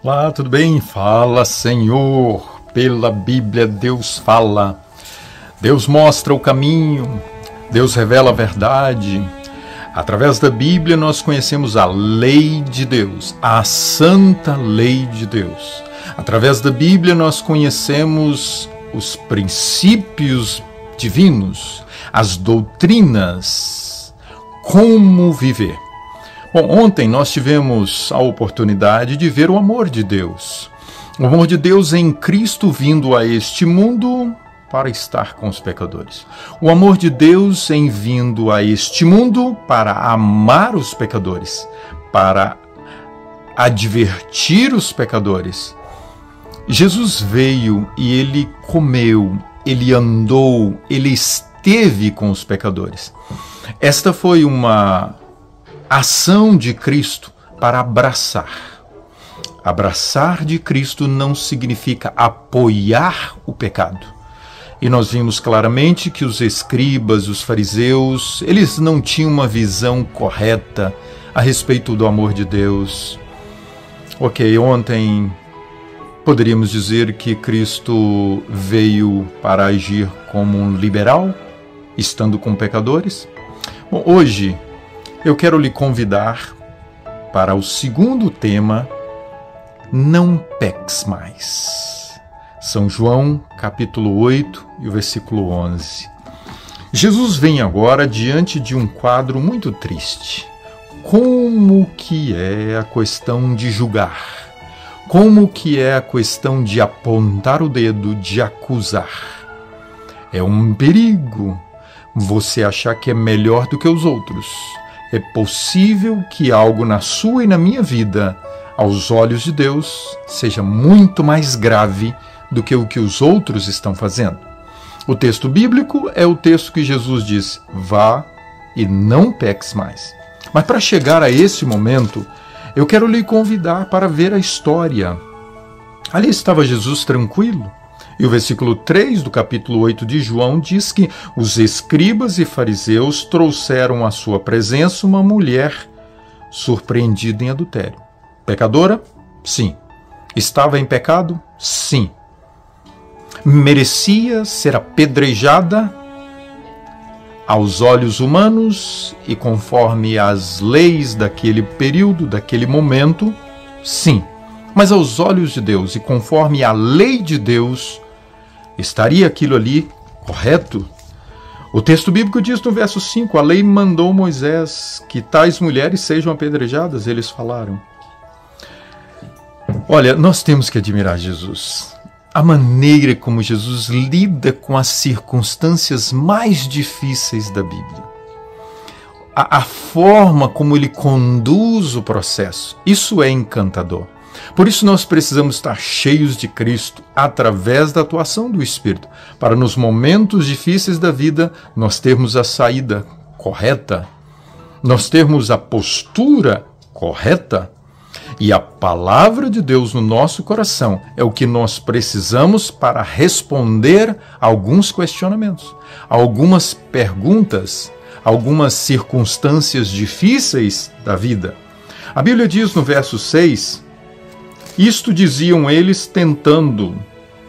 Olá, tudo bem? Fala, Senhor. Pela Bíblia, Deus fala. Deus mostra o caminho. Deus revela a verdade. Através da Bíblia, nós conhecemos a lei de Deus, a santa lei de Deus. Através da Bíblia, nós conhecemos os princípios divinos, as doutrinas, como viver. Bom, ontem nós tivemos a oportunidade de ver o amor de Deus. O amor de Deus em Cristo vindo a este mundo para estar com os pecadores. O amor de Deus em vindo a este mundo para amar os pecadores, para advertir os pecadores. Jesus veio e ele comeu, ele andou, ele esteve com os pecadores. Esta foi uma ação de Cristo para abraçar. Abraçar de Cristo não significa apoiar o pecado. E nós vimos claramente que os escribas, os fariseus, eles não tinham uma visão correta a respeito do amor de Deus. Ok, ontem poderíamos dizer que Cristo veio para agir como um liberal, estando com pecadores. Bom, hoje eu quero lhe convidar para o segundo tema, não peques mais. São João, capítulo 8 e o versículo 11. Jesus vem agora diante de um quadro muito triste. Como que é a questão de julgar? Como que é a questão de apontar o dedo, de acusar? É um perigo você achar que é melhor do que os outros. É possível que algo na sua e na minha vida, aos olhos de Deus, seja muito mais grave do que o que os outros estão fazendo. O texto bíblico é o texto que Jesus diz: vá e não peques mais. Mas para chegar a esse momento, eu quero lhe convidar para ver a história. Ali estava Jesus tranquilo. E o versículo 3 do capítulo 8 de João diz que os escribas e fariseus trouxeram à sua presença uma mulher surpreendida em adultério. Pecadora? Sim. Estava em pecado? Sim. Merecia ser apedrejada aos olhos humanos e conforme as leis daquele período, daquele momento? Sim. Mas aos olhos de Deus e conforme a lei de Deus, estaria aquilo ali correto? O texto bíblico diz no verso 5, a lei mandou Moisés que tais mulheres sejam apedrejadas, eles falaram. Olha, nós temos que admirar Jesus. A maneira como Jesus lida com as circunstâncias mais difíceis da Bíblia. A forma como ele conduz o processo, isso é encantador. Por isso nós precisamos estar cheios de Cristo através da atuação do Espírito, para nos momentos difíceis da vida nós termos a saída correta, nós termos a postura correta, e a palavra de Deus no nosso coração é o que nós precisamos para responder a alguns questionamentos, algumas perguntas, algumas circunstâncias difíceis da vida. A Bíblia diz no verso 6, isto diziam eles tentando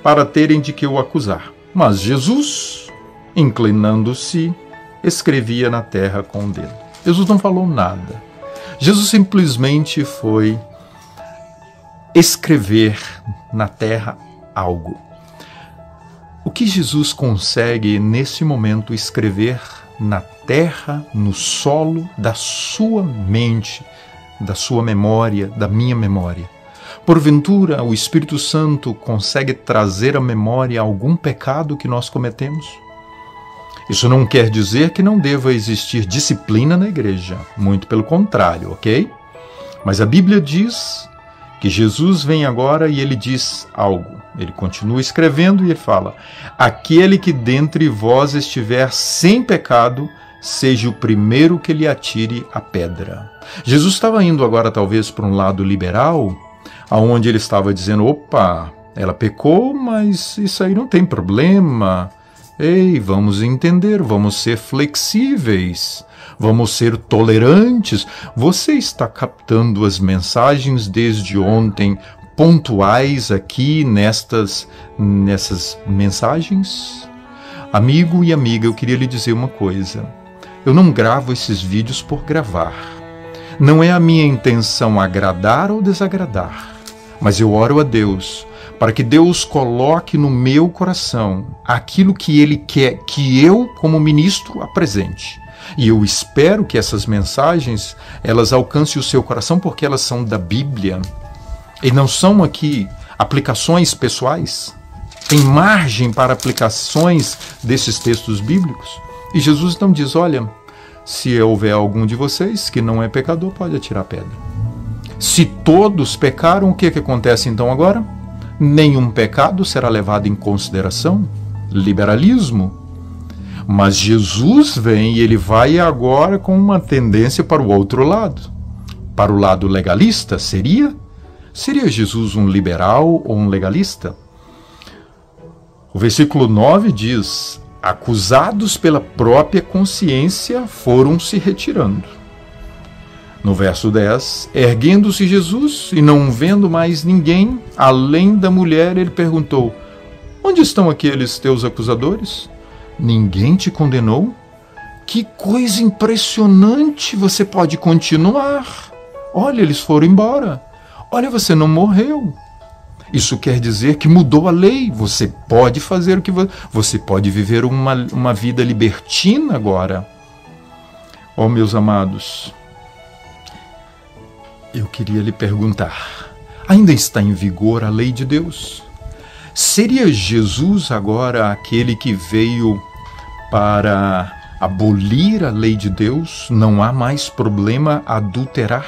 para terem de que o acusar. Mas Jesus, inclinando-se, escrevia na terra com o dedo. Jesus não falou nada. Jesus simplesmente foi escrever na terra algo. O que Jesus consegue nesse momento escrever na terra, no solo da sua mente, da sua memória, da minha memória? Porventura, o Espírito Santo consegue trazer à memória algum pecado que nós cometemos? Isso não quer dizer que não deva existir disciplina na igreja, muito pelo contrário, ok? Mas a Bíblia diz que Jesus vem agora e ele diz algo. Ele continua escrevendo e ele fala: aquele que dentre vós estiver sem pecado, seja o primeiro que lhe atire a pedra. Jesus estava indo agora talvez para um lado liberal, aonde ele estava dizendo: opa, ela pecou, mas isso aí não tem problema. Ei, vamos entender, vamos ser flexíveis, vamos ser tolerantes. Você está captando as mensagens desde ontem pontuais aqui nessas mensagens? Amigo e amiga, eu queria lhe dizer uma coisa. Eu não gravo esses vídeos por gravar. Não é a minha intenção agradar ou desagradar, mas eu oro a Deus para que Deus coloque no meu coração aquilo que Ele quer que eu, como ministro, apresente. E eu espero que essas mensagens, elas alcancem o seu coração, porque elas são da Bíblia. E não são aqui aplicações pessoais. Tem margem para aplicações desses textos bíblicos. E Jesus então diz, olha, se houver algum de vocês que não é pecador, pode atirar pedra. Se todos pecaram, o que acontece então agora? Nenhum pecado será levado em consideração. Liberalismo. Mas Jesus vem e ele vai agora com uma tendência para o outro lado. Para o lado legalista, seria? Seria Jesus um liberal ou um legalista? O versículo 9 diz, acusados pela própria consciência, foram se retirando. No verso 10, erguendo-se Jesus e não vendo mais ninguém, além da mulher, ele perguntou, onde estão aqueles teus acusadores? Ninguém te condenou? Que coisa impressionante, você pode continuar. Olha, eles foram embora. Olha, você não morreu. Isso quer dizer que mudou a lei. Você pode fazer o que você pode viver uma vida libertina agora. Oh, meus amados, eu queria lhe perguntar, ainda está em vigor a lei de Deus? Seria Jesus agora aquele que veio para abolir a lei de Deus? Não há mais problema adulterar?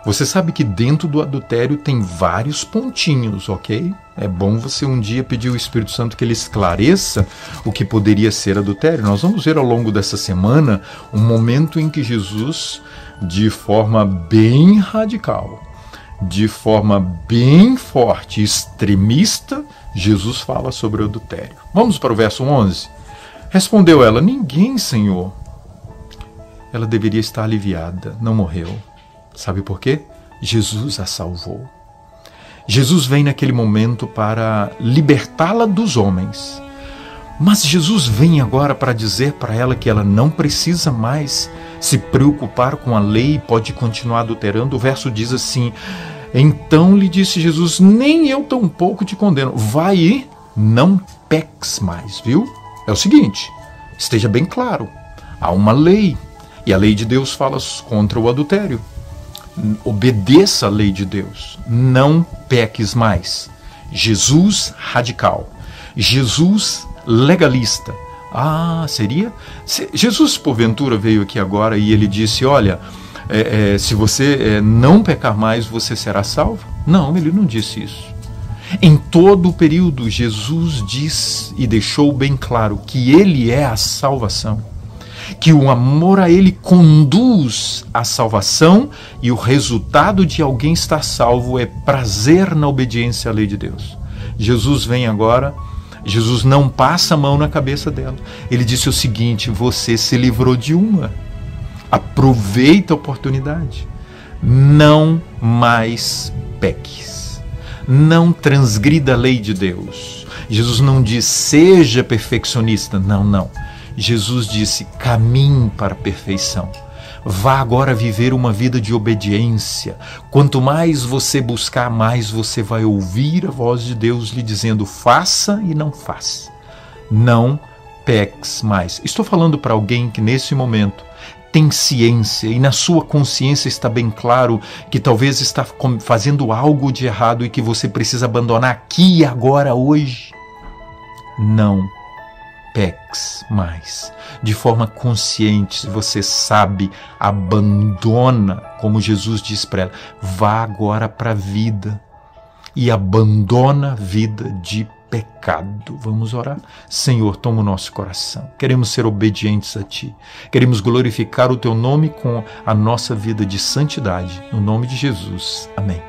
Você sabe que dentro do adultério tem vários pontinhos, ok? É bom você um dia pedir ao Espírito Santo que ele esclareça o que poderia ser adultério. Nós vamos ver ao longo dessa semana um momento em que Jesus, de forma bem radical, de forma bem forte, extremista, Jesus fala sobre o adultério. Vamos para o verso 11. Respondeu ela, ninguém, Senhor. Ela deveria estar aliviada, não morreu. Sabe por quê? Jesus a salvou. Jesus vem naquele momento para libertá-la dos homens. Mas Jesus vem agora para dizer para ela que ela não precisa mais se preocupar com a lei e pode continuar adulterando. O verso diz assim, então lhe disse Jesus, nem eu tampouco te condeno. Vai e não peques mais, viu? É o seguinte, esteja bem claro, há uma lei, e a lei de Deus fala contra o adultério. Obedeça a lei de Deus, não peques mais. Jesus radical, Jesus legalista. Seria? Jesus porventura veio aqui agora e ele disse, olha, se você não pecar mais, você será salvo? Não, ele não disse isso. Em todo o período, Jesus diz e deixou bem claro que ele é a salvação, que o amor a ele conduz à salvação e o resultado de alguém estar salvo é prazer na obediência à lei de Deus. Jesus vem agora, Jesus não passa a mão na cabeça dela. Ele disse o seguinte, você se livrou de uma. Aproveita a oportunidade. Não mais peques. Não transgrida a lei de Deus. Jesus não diz, seja perfeccionista. Não, não. Jesus disse, caminhe para a perfeição. Vá agora viver uma vida de obediência. Quanto mais você buscar, mais você vai ouvir a voz de Deus lhe dizendo, faça e não faça. Não peques mais. Estou falando para alguém que nesse momento tem ciência e na sua consciência está bem claro que talvez está fazendo algo de errado e que você precisa abandonar aqui e agora, hoje. Não peques mais. De forma consciente, se você sabe, abandona, como Jesus diz para ela, vá agora para a vida e abandona a vida de pecado. Vamos orar? Senhor, toma o nosso coração. Queremos ser obedientes a Ti. Queremos glorificar o Teu nome com a nossa vida de santidade. No nome de Jesus. Amém.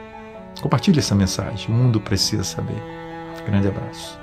Compartilhe essa mensagem. O mundo precisa saber. Grande abraço.